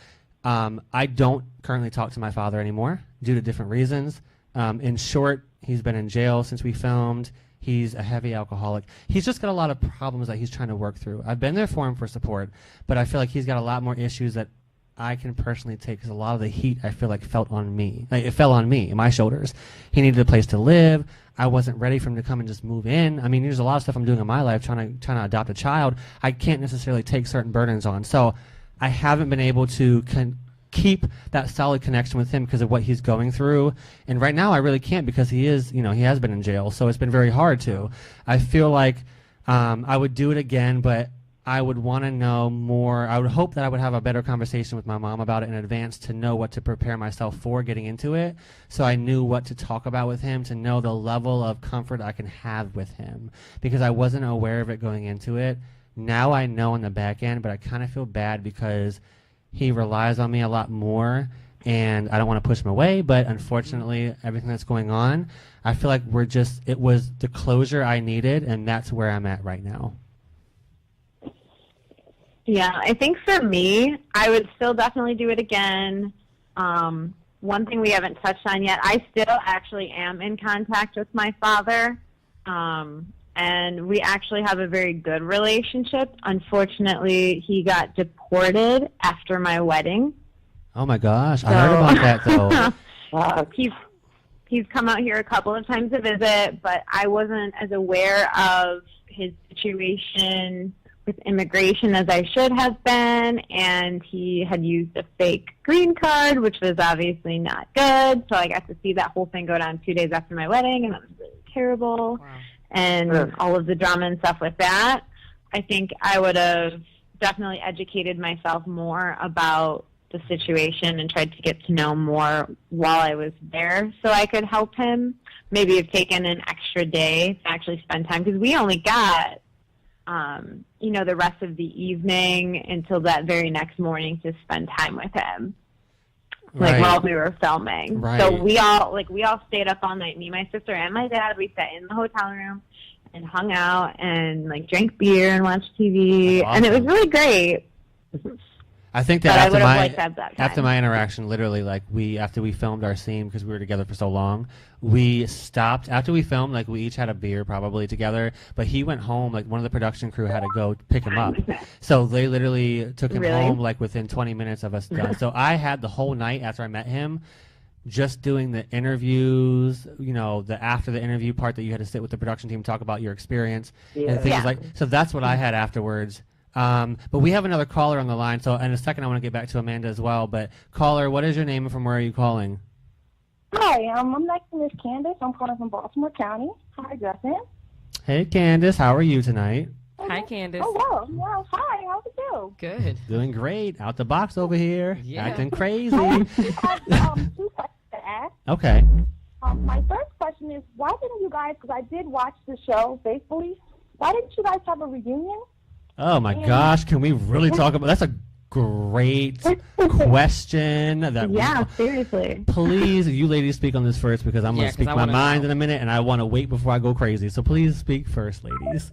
Speaker 1: I don't currently talk to my father anymore due to different reasons. In short, he's been in jail since we filmed. He's a heavy alcoholic. He's just got a lot of problems that he's trying to work through. I've been there for him for support, but I feel like he's got a lot more issues that I can personally take because a lot of the heat I feel like felt on me. Like, it fell on me, and my shoulders. He needed a place to live. I wasn't ready for him to come and just move in. There's a lot of stuff I'm doing in my life trying to adopt a child. I can't necessarily take certain burdens on. So I haven't been able to keep that solid connection with him because of what he's going through. And right now I really can't because he is, he has been in jail. So it's been very hard to. I feel like I would do it again, but I would want to know more. I would hope that I would have a better conversation with my mom about it in advance to know what to prepare myself for getting into it. So I knew what to talk about with him, to know the level of comfort I can have with him, because I wasn't aware of it going into it. Now I know on the back end, but I kind of feel bad because he relies on me a lot more, and I don't want to push him away, but unfortunately, everything that's going on, I feel like it was the closure I needed, and that's where I'm at right now.
Speaker 2: Yeah, I think for me, I would still definitely do it again. One thing we haven't touched on yet, I still actually am in contact with my father, and we actually have a very good relationship. Unfortunately, he got deported after my wedding.
Speaker 1: Oh my gosh, I heard about that though.
Speaker 2: He's come out here a couple of times to visit, but I wasn't as aware of his situation with immigration as I should have been, and he had used a fake green card, which was obviously not good. So I got to see that whole thing go down 2 days after my wedding, and that was really terrible.
Speaker 3: Wow.
Speaker 2: And all of the drama and stuff with that. I think I would have definitely educated myself more about the situation and tried to get to know more while I was there so I could help him. Maybe have taken an extra day to actually spend time, because we only got the rest of the evening until that very next morning to spend time with him, while we were filming.
Speaker 1: Right.
Speaker 2: So we all stayed up all night. Me, my sister, and my dad. We sat in the hotel room and hung out and drank beer and watched TV,
Speaker 1: Awesome.
Speaker 2: and it was really great.
Speaker 1: I think that
Speaker 2: But I would have liked to have that time.
Speaker 1: after my interaction, literally, after we filmed our scene, because we were together for so long, we stopped. After we filmed, we each had a beer probably together, but he went home. One of the production crew had to go pick him up. So they literally took him home, within 20 minutes of us done. So I had the whole night after I met him just doing the interviews, the after the interview part that you had to sit with the production team, talk about your experience and things so that's what I had afterwards. But we have another caller on the line, so in a second I want to get back to Amanda as well. But caller, what is your name and from where are you calling?
Speaker 7: Hi, my name is Candace. I'm calling from Baltimore County. Hi, Justin.
Speaker 1: Hey, Candace, how are you tonight?
Speaker 3: Hi, Candace.
Speaker 7: Oh, wow. Well, hi. How are you?
Speaker 3: Good.
Speaker 1: Doing great. Out the box over here.
Speaker 3: Yeah.
Speaker 1: Acting crazy.
Speaker 7: I have 2 questions to ask.
Speaker 1: Okay.
Speaker 7: My first question is, why didn't you guys, because I did watch the show faithfully, why didn't you guys have a reunion?
Speaker 1: Oh, my gosh. Can we really talk about that's a great question.
Speaker 2: Seriously.
Speaker 1: Please, you ladies speak on this first because I'm going to speak my mind in a minute and I want to wait before I go crazy. So please speak first, ladies.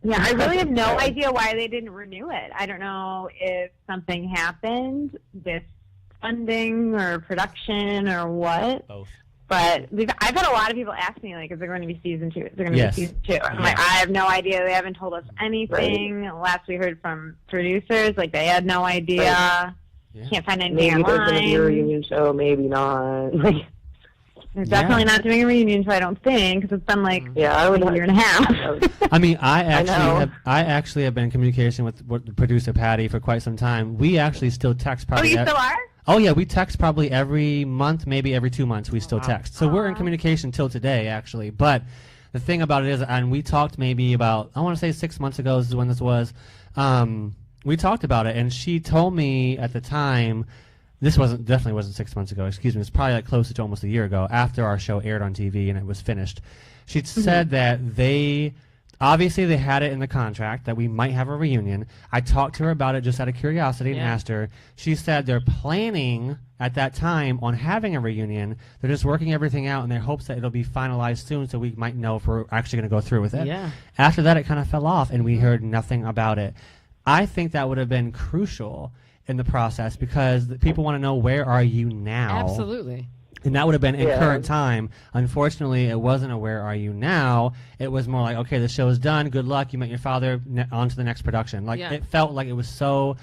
Speaker 2: Yeah, I really have no idea why they didn't renew it. I don't know if something happened with funding or production or what.
Speaker 1: Both.
Speaker 2: But I've had a lot of people ask me, is there going to be season 2? Is there going to be season 2? I'm I have no idea. They haven't told us anything. Right. Last we heard from producers, they had no idea. Right. Yeah. Can't find anything
Speaker 4: maybe
Speaker 2: online.
Speaker 4: There's going to be a reunion show, maybe not.
Speaker 2: They're definitely not doing a reunion show, I don't think, because it's been a year and a half.
Speaker 1: I mean, I actually have been in communication with producer Patty for quite some time. We actually still text probably.
Speaker 2: Oh, you still are?
Speaker 1: Oh, yeah, we text probably every month, maybe every 2 months we still text. So we're in communication till today, actually. But the thing about it is, and we talked maybe about, I want to say 6 months ago is when this was, we talked about it, and she told me at the time, definitely wasn't 6 months ago, excuse me, it's probably close to almost a year ago, after our show aired on TV and it was finished. She said that obviously they had it in the contract that we might have a reunion. I talked to her about it just out of curiosity and asked her. She said they're planning at that time on having a reunion. They're just working everything out in their hopes that it'll be finalized soon so we might know if we're actually going to go through with it.
Speaker 3: Yeah.
Speaker 1: After that, it kind of fell off and we heard nothing about it. I think that would have been crucial in the process because people want to know, where are you now?
Speaker 3: Absolutely.
Speaker 1: And that would have been in current time. Unfortunately, it wasn't a where are you now. It was more like, okay, the show is done. Good luck. You met your father. On to the next production. It felt like it was so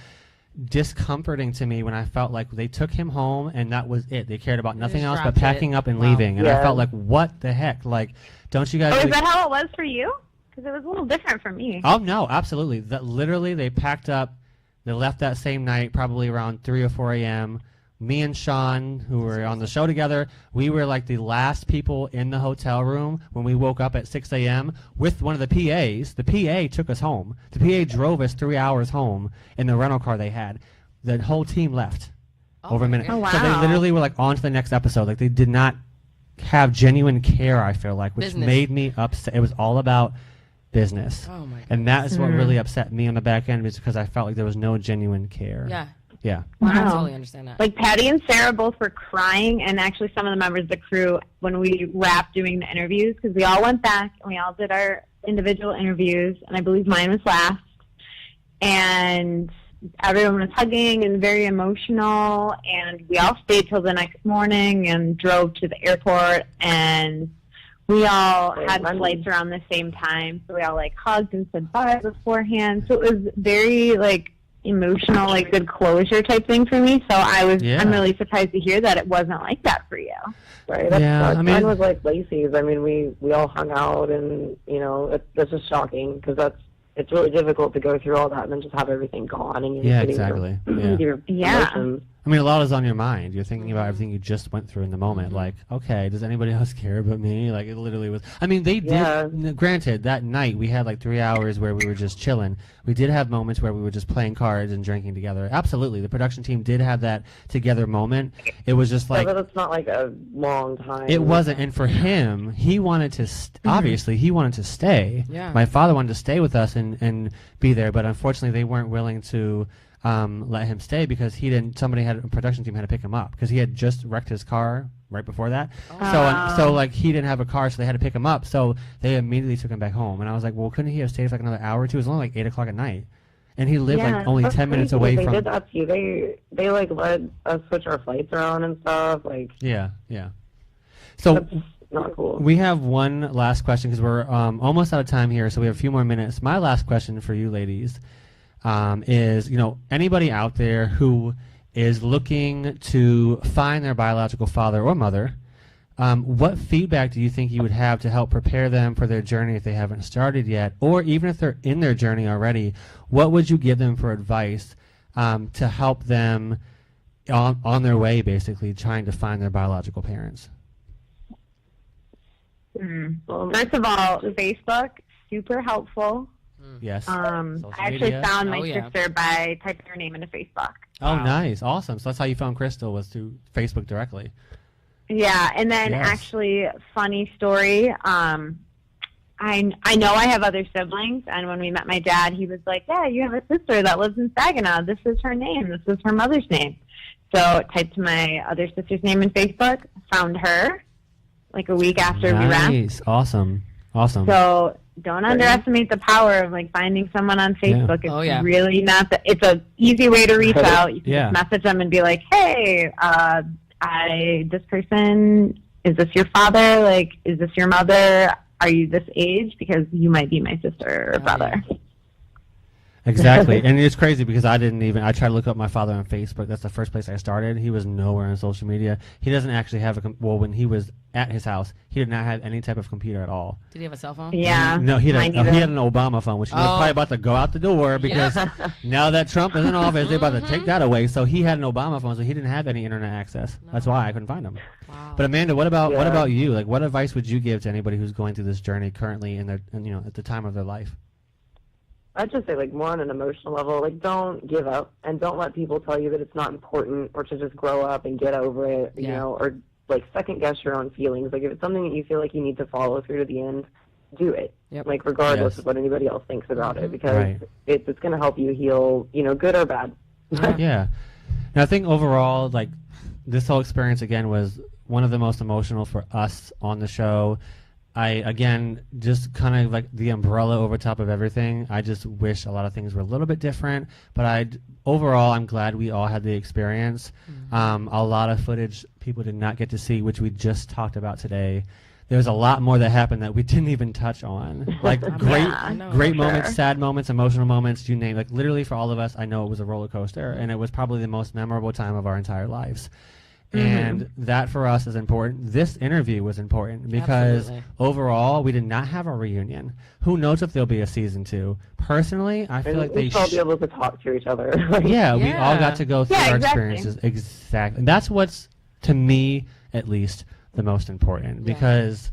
Speaker 1: discomforting to me when I felt like they took him home and that was it. They cared about nothing else but packing up and leaving. And I felt like, what the heck? Don't you guys...
Speaker 2: Oh, is that how it was for you? Because it was a little different for me.
Speaker 1: Oh, no, absolutely. Literally, they packed up. They left that same night, probably around 3 or 4 a.m., me and Sean, who were on the show together, we were the last people in the hotel room when we woke up at 6 a.m. with one of the PAs. The PA took us home. The PA drove us 3 hours home in the rental car they had. The whole team left over a minute.
Speaker 2: Oh, wow.
Speaker 1: So they literally were on to the next episode. They did not have genuine care, I feel like, which made me upset. It was all about business.
Speaker 3: Oh, my God.
Speaker 1: And that is what really upset me on the back end, is because I felt like there was no genuine care.
Speaker 3: Yeah.
Speaker 1: Yeah.
Speaker 3: Wow. I totally understand that.
Speaker 2: Patty and Sarah both were crying, and actually some of the members of the crew, when we wrapped doing the interviews, because we all went back and we all did our individual interviews, and I believe mine was last. And everyone was hugging and very emotional, and we all stayed till the next morning and drove to the airport, and we all had flights around the same time, so we all hugged and said bye beforehand. So it was very emotional, like good closure type thing for me. So I'm really surprised to hear that it wasn't like that for you.
Speaker 4: Right. Mine was like Lacey's. I mean, we all hung out, and that's just shocking because it's really difficult to go through all that and then just have everything gone. And you're
Speaker 1: exactly.
Speaker 4: Your emotions.
Speaker 1: I mean, a lot is on your mind. You're thinking about everything you just went through in the moment. Like, okay, does anybody else care but me? Like, it literally was. I mean, they did. Granted, that night we had like 3 hours where we were just chilling. We did have moments where we were just playing cards and drinking together. Absolutely, the production team did have that together moment. It was just like.
Speaker 4: But it's not like a long time.
Speaker 1: It wasn't, and for him, he wanted to. Obviously, he wanted to stay.
Speaker 3: Yeah.
Speaker 1: My father wanted to stay with us and be there, but unfortunately, they weren't willing to. Let him stay because a production team had to pick him up because he had just wrecked his car right before that. So like he didn't have a car, so they had to pick him up. So they immediately took him back home. And I was like, well, couldn't he have stayed for like another hour or two? It was only like 8 o'clock at night. And he lived like only 10 minutes away from.
Speaker 4: They did that to you. They like let us switch our flights around and stuff. Like.
Speaker 1: Yeah. So.
Speaker 4: That's not cool.
Speaker 1: We have one last question because we're almost out of time here, so we have a few more minutes. My last question for you ladies is, anybody out there who is looking to find their biological father or mother, what feedback do you think you would have to help prepare them for their journey if they haven't started yet, or even if they're in their journey already? What would you give them for advice to help them on their way, basically, trying to find their biological parents?
Speaker 2: First of all, Facebook, super helpful.
Speaker 1: Yes.
Speaker 2: I actually found my sister by typing her name into Facebook.
Speaker 1: Oh, nice. Awesome. So that's how you found Crystal, was through Facebook directly.
Speaker 2: Yeah, and then actually, funny story, I know I have other siblings, and when we met my dad, he was like, yeah, you have a sister that lives in Saginaw. This is her name. This is her mother's name. So typed my other sister's name in Facebook, found her like a week after we wrapped.
Speaker 1: Nice. Awesome.
Speaker 2: So don't underestimate the power of like finding someone on Facebook. It's really not it's an easy way to reach out. You can just message them and be like, hey, this person, is this your father? Like, is this your mother? Are you this age? Because you might be my sister or brother.
Speaker 1: Exactly. And it's crazy because I tried to look up my father on Facebook. That's the first place I started. He was nowhere on social media. He doesn't actually have when he was at his house, he did not have any type of computer at all.
Speaker 3: Did he have a cell phone?
Speaker 2: Yeah.
Speaker 1: No, he had an Obama phone, which was probably about to go out the door because now that Trump is in office, they're about to take that away. So he had an Obama phone, so he didn't have any internet access. No. That's why I couldn't find him. Wow. But Amanda, what about you? Like, what advice would you give to anybody who's going through this journey currently at the time of their life?
Speaker 4: I'd just say, like, more on an emotional level, like, don't give up and don't let people tell you that it's not important or to just grow up and get over it, you know, or, like, second-guess your own feelings. Like, if it's something that you feel like you need to follow through to the end, do it, like, regardless of what anybody else thinks about it, because it's going to help you heal, good or bad.
Speaker 1: Yeah. And I think overall, like, this whole experience, again, was one of the most emotional for us on the show. Again, just kind of like the umbrella over top of everything. I just wish a lot of things were a little bit different, but overall, I'm glad we all had the experience. A lot of footage people did not get to see, which we just talked about today. There's a lot more that happened that we didn't even touch on. Like great moments, sad moments, emotional moments, you name it. Like literally for all of us, I know it was a roller coaster, and it was probably the most memorable time of our entire lives. And that for us is important. This interview was important because overall we did not have a reunion. Who knows if there'll be a season 2? Personally, I feel like they
Speaker 4: should all be able to talk to each other.
Speaker 1: We all got to go through our experiences. Exactly. And that's what's, to me at least, the most important because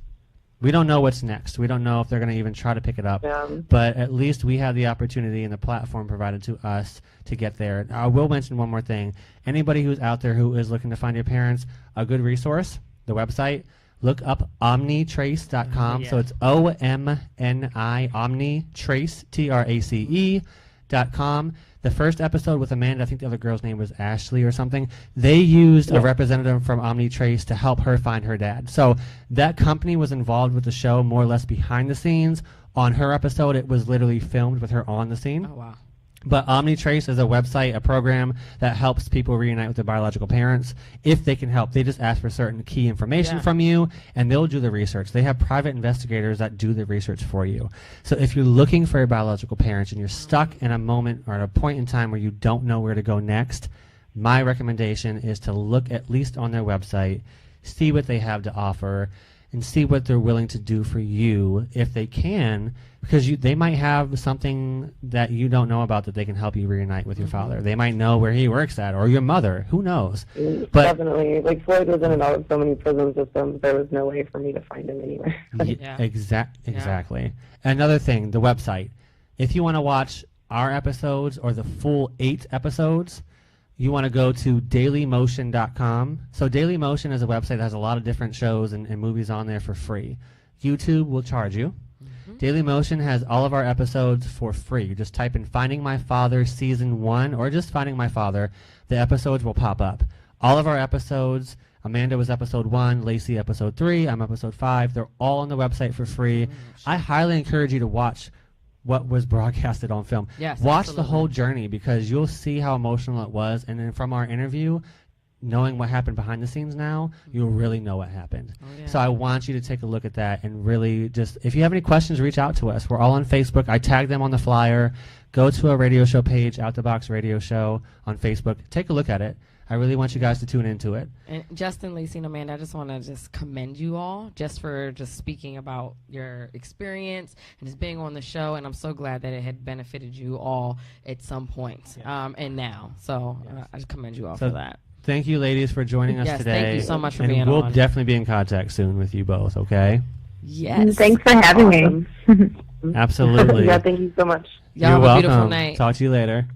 Speaker 1: we don't know what's next. We don't know if they're going to even try to pick it up. But at least we have the opportunity and the platform provided to us to get there. I will mention one more thing. Anybody who's out there who is looking to find your parents, a good resource, the website, look up omnitrace.com. So it's OMNI, Omnitrace, TRACE.com. The first episode with Amanda, I think the other girl's name was Ashley or something, they used a representative from OmniTrace to help her find her dad. So that company was involved with the show more or less behind the scenes. On her episode, it was literally filmed with her on the scene.
Speaker 3: Oh, wow.
Speaker 1: But OmniTrace is a website, a program that helps people reunite with their biological parents if they can help. They just ask for certain key information from you, and they'll do the research. They have private investigators that do the research for you. So if you're looking for your biological parents and you're stuck in a moment or at a point in time where you don't know where to go next, my recommendation is to look at least on their website, see what they have to offer, and see what they're willing to do for you if they can, because they might have something that you don't know about that they can help you reunite with your father. They might know where he works at, or your mother. Who knows? But
Speaker 4: definitely. Like, Floyd was in and out of so many prison systems, there was no way for me to find him anywhere.
Speaker 1: Exactly. Another thing, the website. If you want to watch our episodes or the full 8 episodes, you want to go to dailymotion.com. So Dailymotion is a website that has a lot of different shows and movies on there for free. YouTube will charge you. Dailymotion has all of our episodes for free. You just type in Finding My Father Season 1 or just Finding My Father. The episodes will pop up. All of our episodes, Amanda was episode 1, Lacey episode 3, I'm episode 5. They're all on the website for free. I highly encourage you to watch what was broadcasted on film.
Speaker 3: Yes,
Speaker 1: watch the whole journey, because you'll see how emotional it was, and then from our interview, knowing what happened behind the scenes now, you'll really know what happened. So I want you to take a look at that and really just, if you have any questions, reach out to us. We're all on Facebook. I tagged them on the flyer. Go to our radio show page, Out the Box Radio Show on Facebook. Take a look at it. I really want you guys to tune into it.
Speaker 3: And Justin, Lacey, and Amanda, I just want to just commend you all just for just speaking about your experience and just being on the show. And I'm so glad that it had benefited you all at some point and now. So I just commend you all for that.
Speaker 1: Thank you, ladies, for joining us today.
Speaker 3: Thank you so much for
Speaker 1: and
Speaker 3: being on.
Speaker 1: We'll definitely be in contact soon with you both, okay?
Speaker 3: Yes.
Speaker 2: Thanks for having me.
Speaker 1: Absolutely.
Speaker 4: Yeah, thank you so much.
Speaker 3: Y'all
Speaker 1: You're
Speaker 3: have a
Speaker 1: welcome.
Speaker 3: beautiful night.
Speaker 1: Talk to you later.